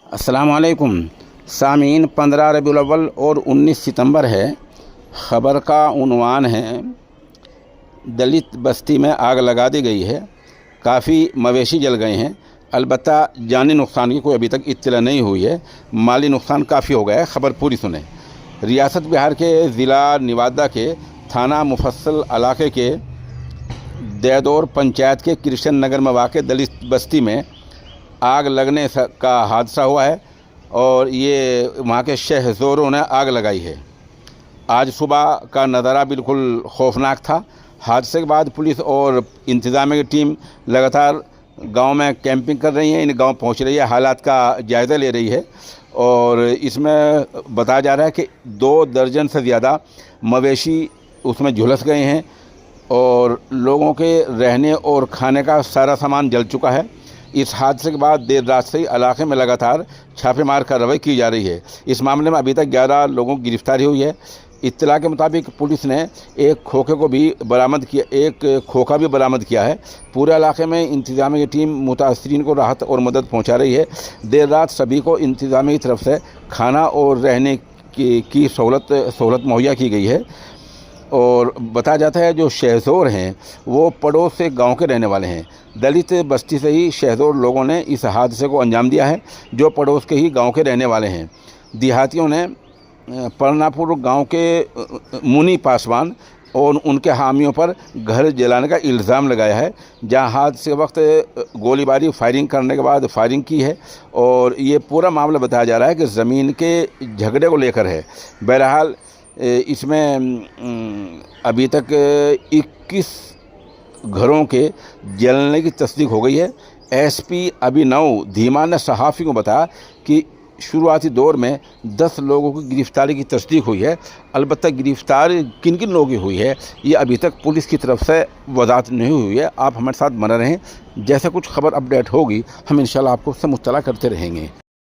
अस्सलाम वालेकुम सामीन। 15 रबीउल अव्वल और 19 सितंबर है। ख़बर का उन्वान है दलित बस्ती में आग लगा दी गई है। काफ़ी मवेशी जल गए हैं। अलबत्ता जानी नुकसान की कोई अभी तक इत्तला नहीं हुई है। माली नुकसान काफ़ी हो गया है। ख़बर पूरी सुने। रियासत बिहार के ज़िला निवादा के थाना मुफस्सल इलाके के दैदौर पंचायत के कृष्ण नगर में वाक़ दलित बस्ती में आग लगने का हादसा हुआ है और ये वहाँ के शहज़ोरों ने आग लगाई है। आज सुबह का नज़ारा बिल्कुल खौफनाक था। हादसे के बाद पुलिस और इंतज़ामिया की टीम लगातार गांव में कैंपिंग कर रही है, इन गांव पहुंच रही है, हालात का जायज़ा ले रही है। और इसमें बताया जा रहा है कि 2 दर्जन से ज़्यादा मवेशी उसमें झुलस गए हैं और लोगों के रहने और खाने का सारा सामान जल चुका है। इस हादसे के बाद देर रात से ही इलाके में लगातार छापेमार कार्रवाई की जा रही है। इस मामले में अभी तक 11 लोगों की गिरफ्तारी हुई है। इत्तला के मुताबिक पुलिस ने एक खोखे को भी बरामद किया, एक खोखा भी बरामद किया है। पूरे इलाके में इंतजामिया की टीम मुतासरीन को राहत और मदद पहुंचा रही है। देर रात सभी को इंतजामिया की तरफ से खाना और रहने की सहूलत मुहैया की गई है। और बताया जाता है जो शहज़ोर हैं वो पड़ोस से गांव के रहने वाले हैं। दलित बस्ती से ही शहज़ोर लोगों ने इस हादसे को अंजाम दिया है, जो पड़ोस के ही गांव के रहने वाले हैं। देहातियों ने परनापुर गांव के मुनी पासवान और उनके हामियों पर घर जलाने का इल्ज़ाम लगाया है, जहां हादसे वक्त गोलीबारी फायरिंग करने के बाद फायरिंग की है। और ये पूरा मामला बताया जा रहा है कि ज़मीन के झगड़े को लेकर है। बहरहाल इसमें अभी तक 21 घरों के जलने की तस्दीक हो गई है। एसपी अभिनव धीमा ने सहाफ़ी को बताया कि शुरुआती दौर में 10 लोगों की गिरफ्तारी की तस्दीक हुई है। अलबत्ता गिरफ्तारी किन किन लोगों की हुई है ये अभी तक पुलिस की तरफ से वजाहत नहीं हुई है। आप हमारे साथ बने रहें, जैसे कुछ खबर अपडेट होगी हम इंशाल्लाह आपको उससे मुत्तला करते रहेंगे।